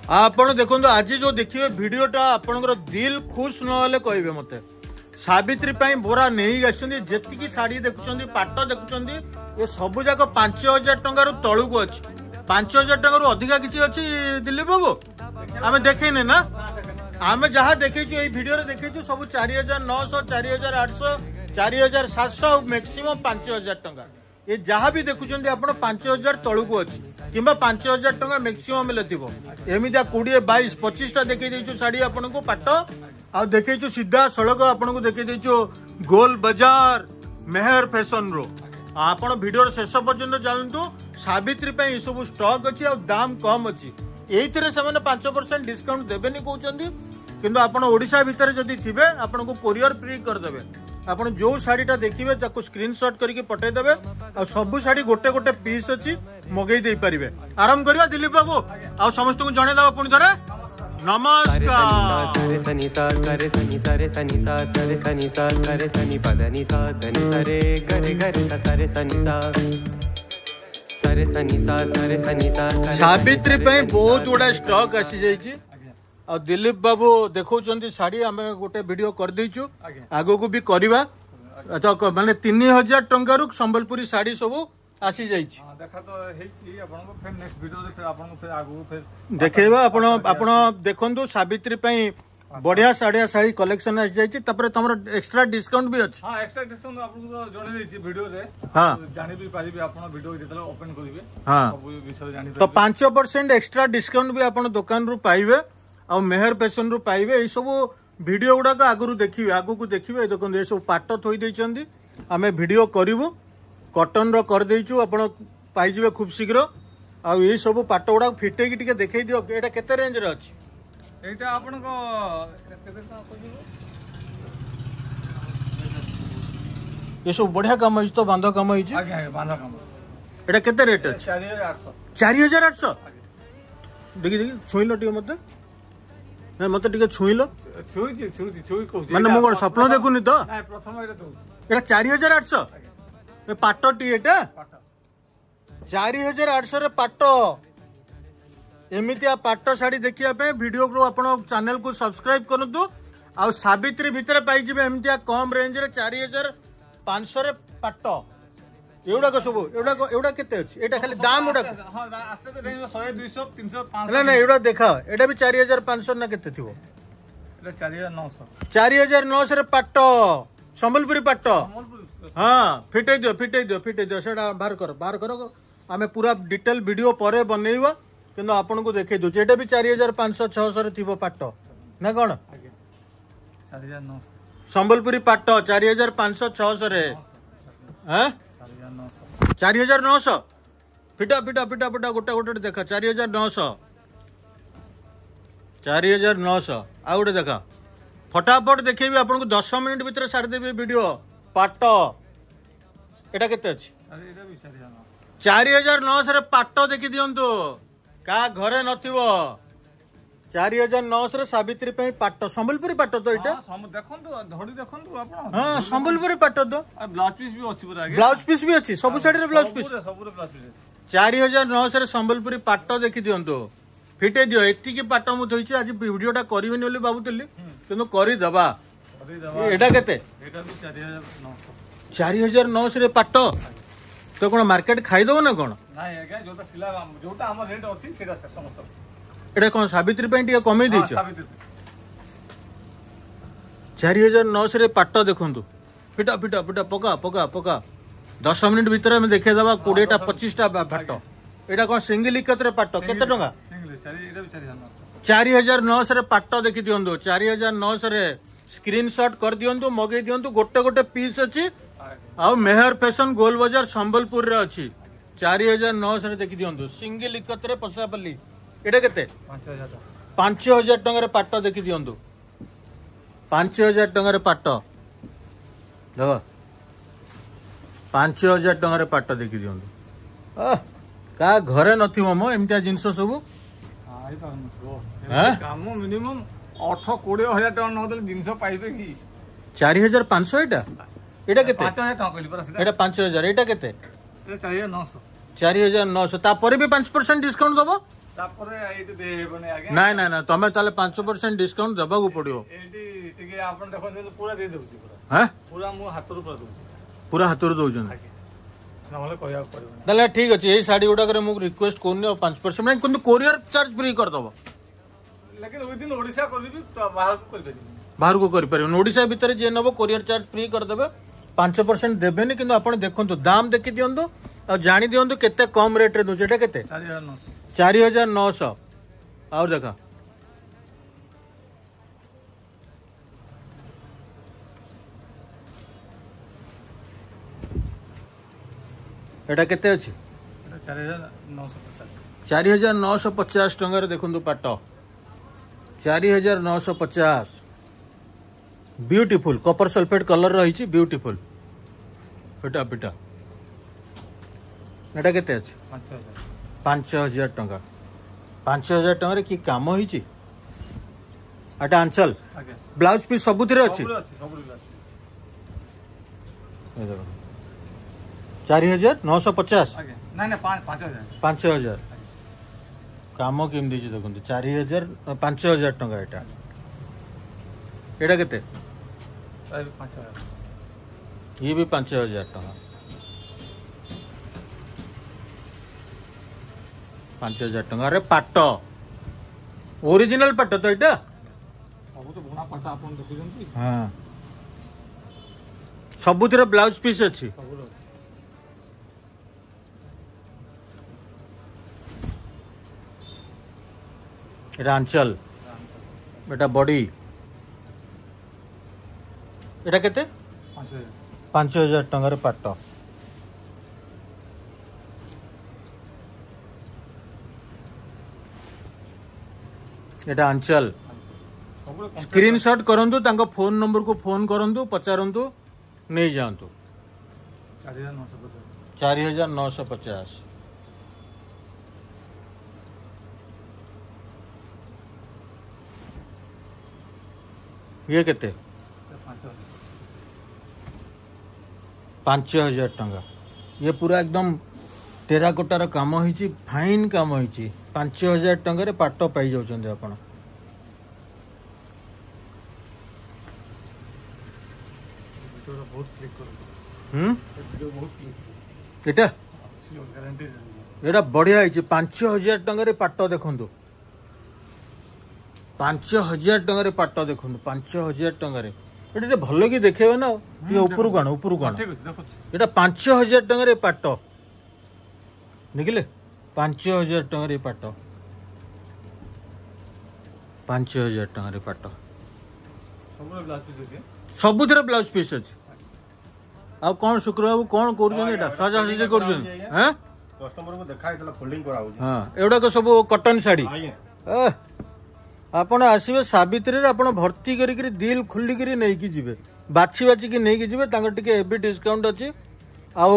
आपण देखो आज जो देखिए वीडियोटा आपणकर दिल खुश नहले कहे मत सावित्री बोरा नहीं आती शाढ़ी देखुं पाट देखुं ये सब जाक 5000 टंकार तलू को अच्छी 5000 टंकार अधिका किसी अच्छी दिलीप बाबू आम देखेने ना आम जहाँ देखे वीडियो देखे सब 4900 4800 4700 मैक्सिमम 5000 टंका ये जहाँ भी देखुं आप 5000 तलू को अच्छी कि 5000 टंका मैक्सिमम मिलती एमती 20 22 25 टा देखी शाढ़ी आपन को पाट आ देखु सीधा सड़क आपन को देखी गोल बाजार मेहर फैशन रो आपण वीडियो शेष पर्यंत जानतु सावित्री सब स्टॉक अच्छी आ दाम कम अच्छी ये 5% डिस्काउंट देवेनि कहते किंतु आपण ओडिशा भितर जदि थिबे आपण को कोरियर फ्री करदेवे आपण जो शाढ़ीटा देखिए ताको स्क्रीनशॉट करके पठेदेवे आ सब शाढ़ी गोटे गोटे पीस अच्छी मगई दे पारिबे आराम करबा दिलीप बाबू आ समस्त को जणे दाव पुणी थरे नमस्कार सावित्री बहुत गुड़ा स्टॉक आसी जाइए आ दिलीप बाबू देखो शाढ़ी आम गोटे वीडियो कर देचु आगो को भी करवा तो माने 3000 टंका रु संबलपुरी शाढ़ी सब आसी जाइए देखेबा आपण देखंतु सावित्री बढ़िया साड़िया शाढ़ी कलेक्शन आसी जाइए तुम एक्स्ट्रा डिस्काउंट भी अच्छी हां एक्स्ट्रा डिस्काउंट आपन जणे देछि वीडियो रे हां जानि भी पारिबे आपन वीडियो जेतले ओपन करिवे हां सब विषय जानि तो 5% एक्स्ट्रा डिस्काउंट भी आपन दुकान रु पाइबे आ मेहर फैशन रु पाइबे ए सब वीडियो गुडा आगु देखिए आगु को देखिए देखो ये सब पाट थोई देइछंदी आमे वीडियो करिवु कॉटन रो कर देइछु आपन पाइजिबे खूब शीघ्र आ ये सब पाट गुडा फिटे की टिके देखै दियो एटा केते रेंज रे अछि एटा आपन को केते सा कहिबो ये सब बढ़िया काम अछि तो बांधो काम अछि आगे आगे बांधो काम एटा केते रेट अछि 4800 4800 देखि देखि छुइलो टिके मते ना मते टिके छुइलो छुई कहू माने मो कोन सपनो देखुनी तो ना प्रथम एटा तो एटा 4800 ए पाट टी एटा 4800 रे पाट एमितिया पाट शाढ़ी देखिया पे वीडियो को आपण चैनल को सब्सक्राइब करंतु आ सावित्री भितर पाई जिबे एमितिया कम रेंज रे 4500 रे पाट एउडा को सब एउडा केते अछि एटा खाली दाम उडा हां आस्ते तो रेंज 100 200 300 500 ना ना एउडा देखा एटा भी 4500 ना केते थिवो एटा 4900 4900 रे पाट संबलपुरी पाट हां फिटे दियो सेटा बाहर करो आमे पूरा डिटेल वीडियो परे बनेइबा किंतु आपन को देखे दो एटा भी 4500 600 रे थिवो पाट ना कोन 4900 संबलपुरी पाट 4500 600 रे हैं 4900 फिटा गोटा गोटे देखा 4900 आ गोटे देखा फटाफट देखेबी आपन को 10 मिनिट भीतर सार देबे वीडियो पाट एटा केते अछि अरे एटा भी 4900 रे पाट देखि दियंतु का घरे नथिबो 4900 रे सावित्री पे पाट संबलपुरी पाट तो एटा देखंतु धड़ी देखंतु आपण हां संबलपुरी पाट तो ब्लाउज पीस भी अछि पूरा आगे ब्लाउज पीस भी अछि सब साइड रे ब्लाउज पीस सब रे ब्लाउज पीस 4900 रे संबलपुरी पाट देखि दियंतु फिटे दियो एति की पाट मु थइछि आज वीडियोटा करिवेनी बोली बाबुतली किंतु करि दबा एटा केते एटा भी 4900 रे पाट तो कोन मार्केट खाई दबो ना कोन नाही आगे जोटा सिला जोटा हम रेट अछि सेटा समस्त एटा कोन सावित्री पे टिके कमे दैछ 4900 रे पाट देखंतु फिटा पका 10 मिनिट भीतर हम देखे दबा 20 टा 25 टा पाट एटा कोन सिंगल इकत रे पाट केते टंका सिंगल एटा भी 4900 रे पाट देखि दियंतु 4900 रे स्क्रीनशॉट कर दियंतु मगे दियंतु गोटे गोटे पीस अछि आ मेहर फैशन गोल बाजार संबलपुर रे अछि 4900 रे देखि दियंतु सिंगल इकत रे पसापल्ली एटा केते 5000 टंका रे पाट देखि दियंतु 5000 टंका रे पाट देखो 5000 टंका रे पाट देखि दियंतु का घरे नथिबो मो एमितिया जिंस सब काम मिनिमम 18-20 टका न देले जिंस पाइबे की 4500 एटा केते 5000 टका कहली पर एटा 5000 एटा केते एटा 4900 4900 तापर भी 5% डिस्काउंट दबो ତାପରେ ଏଇଠି ଦେଇହେବନି ଆଜ୍ଞା। ନାଇଁ ନାଇଁ ନାଇଁ ତମେ ତାହେଲେ 5% ଡିସକାଉଣ୍ଟ ଦେବାକୁ ପଡିବ। ଏଇଠି ଟିକେ ଆପଣ ଦେଖନ୍ତୁ ପୁରା ଦେଇ ଦଉଛି ପୁରା। ହଁ ପୁରା ମୁଁ ହାତରୁ ପୁରା ଦଉଛି ପୁରା ହାତରୁ ଦଉଛନ୍ତି। ଆଜ୍ଞା। ନହେଲେ କହିବାକୁ ପଡିବନି। ତାହେଲେ ଠିକ ଅଛି ଏଇ ଶାଢୀ ଗୁଡାକରେ ମୁଁ ରିକ୍ୱେଷ୍ଟ କରୁନି ଆଉ 5% ନାଇଁ କିନ୍ତୁ କୋରିୟର ଚାର୍ଜ ଫ୍ରି କରିଦବ। ଲେକିନ ୱିଦିନ ଓଡ଼ିଶା କରିବି ବାହାରକୁ କରିପାରିବି। ବାହାରକୁ କରିପାରିବେନି ଓଡିଶା ଭିତରେ ଯିଏ ନେବ କୋରିୟର ଚାର୍ଜ ଫ୍ରି କରିଦେବେ 5% ଦେବେନି କିନ୍ତୁ ଆପଣ ଦେଖନ୍ତୁ ଦାମ ଦେଖି ଦିଅନ୍ତୁ ଆଉ ଜାଣି ଦିଅନ୍ତୁ କେତେ କମ ରେଟରେ ଦଉଛି। ଏଟା କେତେ 4900। 4900 ଆଉ ଦେଖ ଏଟା କେତେ ଅଛି 4950। 4950 ଟଙ୍କାରେ ଦେଖନ୍ତୁ ପାଟ 4950 ब्यूटीफुल कपर सल्फेट कलर रही ब्यूटीफुल पिटा पिटा एटा केते अछि 5000 टंका 5000 टंका रे की काम होईची एटा आंचल आगे ब्लाउज पीस सबुथिरे अछि सब ए देखो 4950 आगे नहीं नहीं 5000 5000 काम केम दीची देखंतु 4000 5000 टंका एटा एटा केते 5000 ये भी 5000 टंका 5000 टंका रे पाट ओरिजिनल पाट तो एटा सब तो बुना पटा अपन देखुछंती। हां सबुथिरे ब्लाउज पीस अछि सब एटा आंचल एटा बॉडी एटा केते 5000 5000 टंका रे पाट एटा आंचल सब स्क्रीनशॉट करंतु तांको फोन नंबर को फोन करंतु पचारंतु नहीं जांतु 4950 4950 ये केते 5000 टंका ये पूरा एकदम टेराकोटार काम होईची फाइन काम होईची 5000 टंका रे पाट पाई जाउछन्ते आपण वीडियो बहुत क्लिक करो वीडियो बहुत क्लिक एटा गारंटी एटा बढ़िया होईची 5000 टंका रे पाट देखंतु 5000 टंका रे पाट देखंतु 5000 टंका रे एटा भलो की देखेबे ना ये ऊपर गाण ठीक है देखो एटा 5000 टंका रे पाट निकले 5000 टंका रे पाट 5000 टंका रे पाट सब ब्लाउज पीस ଅଛି सबुथिरे ब्लाउज पीस अछि आ कोन शुक्र बाबू कोन करूछन एटा सजा सजी करूछन हैं कस्टमर को देखा इतला फोल्डिंग करा होची हां एडा को सब कॉटन साड़ी आଜ୍ଞା आपण आसीबे सावित्री रे आपण भर्ती करी करी दिल खुली करी नै की जिवे बाछी बाछी की नै की जिवे तांगर टिके हेवी डिस्काउंट अछि आ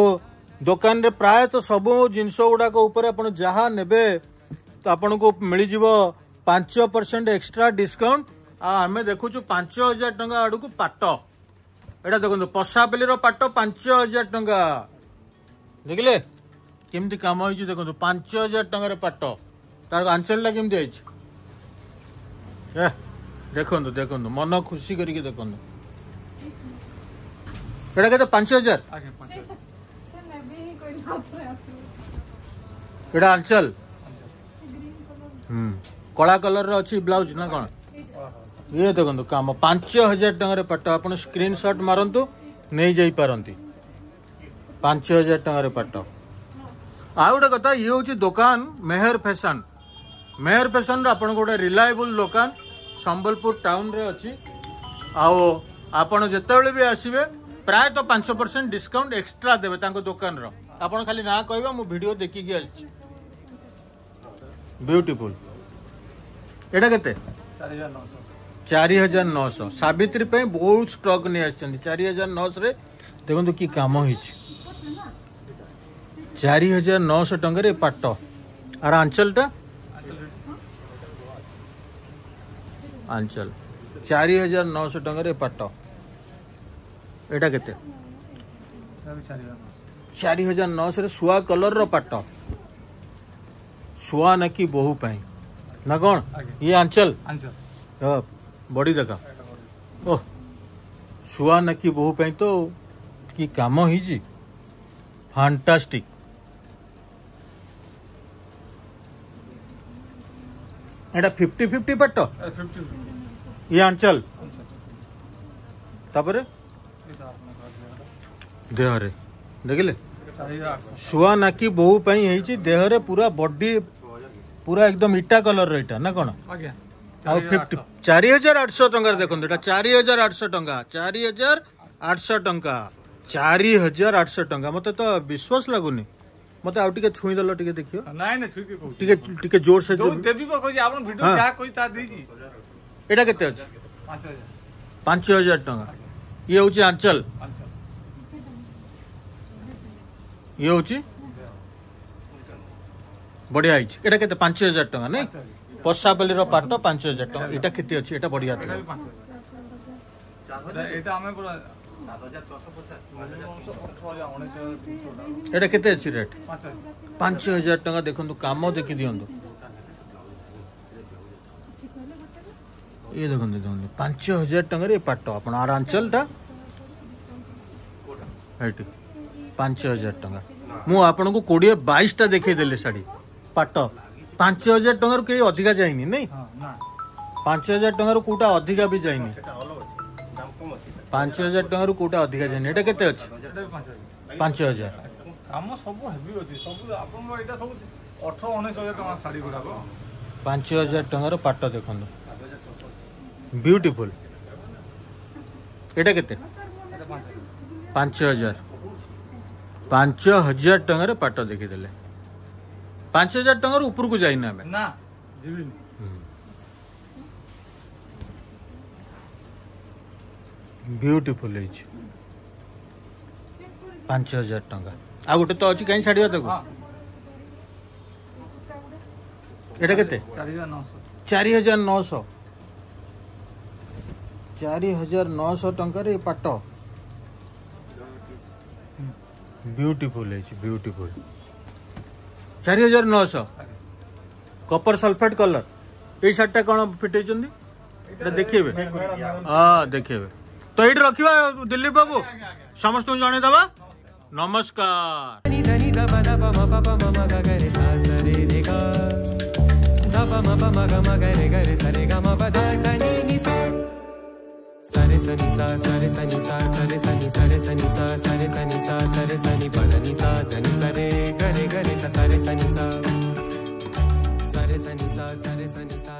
दुकान रे प्राय तो सब जिनस गुडा को ऊपर आपण जहा नेबे तो आपण को मिली जिवो 5% एक्स्ट्रा डिस्काउंट आ हमें देखुछु 5000 टंका आडू को पाट एटा देखंतु पसापली रो पाट 5000 टंका देखले केमती काम होई देखंतु 5000 टंका रे पाट तार आंचलटा केमती आइछ ए देखंतु देखंतु मन खुशी करिके देखंतु एटा केते 5000 आगे 5000 एटा आंचल कला कलर रो अछि ब्लाउज ना कोन ये देखो काम 5000 टंका पाट आप स्क्रीनशॉट मारंतु नहीं जाई पारंती 5000 टंका पाट आ गोटे कथा ये हूँ दुकान मेहर फैशन आपन गोटे रिलायबल दुकान संबलपुर टाउन रे अच्छी आपण जिते भी आसवे प्राय तो 5% डिस्काउंट एक्स्ट्रा देवे तांको दुकान रो आपण खाली ना कहबा मु वीडियो देखिकी आछि ब्यूटीफुल एटा केते 4900 4900 सावित्री पे बहुत स्टॉक नहीं आछन 4900 रे देखंतु की काम होइछ 4900 टंका रे पाट आर आंचलटा आंचल 4900 टंका रे पाट एटा केते 4900 रे सुआ कलर रो पाट शुआ नाकी बहु पाई ना कौन ये आंचल आंचल बड़ी देखा ओह शुआ नाकी बहु पाई तो कि काम ही फैंटास्टिक एटा 50-50 पट्ट 50 ये आंचल तापर देहरे देखिले शुआ नाकी बहु पाई है देहरे पूरा बॉडी पूरा एकदम इटा कलर रहा ना कौन आज्ञा ଆଉ 4800 ଟଙ୍କାର ଦେଖନ୍ତୁ ଏଟା 4800 ଟଙ୍କା 4800 ଟଙ୍କା 4800 ଟଙ୍କା ମତେ ତ ବିଶ୍ୱାସ ଲାଗୁନି ମତେ ଆଉ ଟିକେ ଛୁଇଁ ଦେଲ ଟିକେ ଦେଖିବ ନାଇଁ ନାଇଁ ଛୁଇକି କହୁଛି ଟିକେ ଟିକେ ଜୋର ସେ ଯୋଉ ଦେବି କହୁଛି ଆପଣ ଭିଡିଓ ହଁ। ଯାହା କହି ତା ଦେଇଛି ଏଟା କେତେ ଅଛି 5000 5000 ଟଙ୍କା ଇଏ ହଉଛି ଆଞ୍ଚଲ ଆଞ୍ଚଲ ଇଏ ହଉଛି ବଢିଆ ହେଇଛି ଏଟା କେତେ 5000 ଟଙ୍କା ନାଇଁ ପଶାପାଲିର ପାଟ 5000 ଟଙ୍କା ଏଟା କେତେ ଅଛି ଏଟା ବଢିଆ ଏଟା ଥିଲା ବି 5000 ଏଟା ଆମେ ପୁରା 1900 ଏଟା କେତେ ଅଛି ରେଟ୍ 5000 5000 ଟଙ୍କା ଦେଖନ୍ତୁ କାମ ଦେଖି ଦିଅନ୍ତୁ ये देखते देखते 5000 टकर ये पाट आप आंचलटा 5000 टका मुझे को 20-22 टा देखईदेली शाढ़ी पाट 5000 टकर कहीं अधिका जाइनी नहीं हां ना 5000 टकर कोटा अधिका भी जाइनी সেটা ভালো আছে দাম কম আছে 5000 टकर कोटा अधिका जाइनी एटा केते अछि ଏଟା ବି 5000 5000 କାମ ସବୁ ହେଭି ଅଛି ସବୁ ଆପଣଙ୍କ ଏଇଟା ସବୁ 18-19 ଟଙ୍କା ଶାଢ଼ୀ ଗୁଡାକ 5000 टकर पाट देखंदो ब्यूटीफुल एटा केते ଏଟା 5000 5000 टकर पाट देखीदेले 5000 टकर ऊपर को जाइना हमें ନା ଯିବିନି ब्यूटीफुल 5000 टका आ गोटे तो अच्छी कहीं छाड़िया ताको हां एटा केते 4900 4900 टंकार ये पाट beautiful beautiful 4900 Kapoor sulphate colour ये शार्टा कौन फिटे देखिए हाँ देखिए तो ये रखा दिलीप बाबू समस्त जन दबा नमस्कार सरे सनी सा सरे सनी सा सरे सनी सरे सनी सा सरे सनी सा सरे सनी पदनी सा धनी सरे गरे गरे सा सरे सनी सा सरे सनी सा सरे सनी सा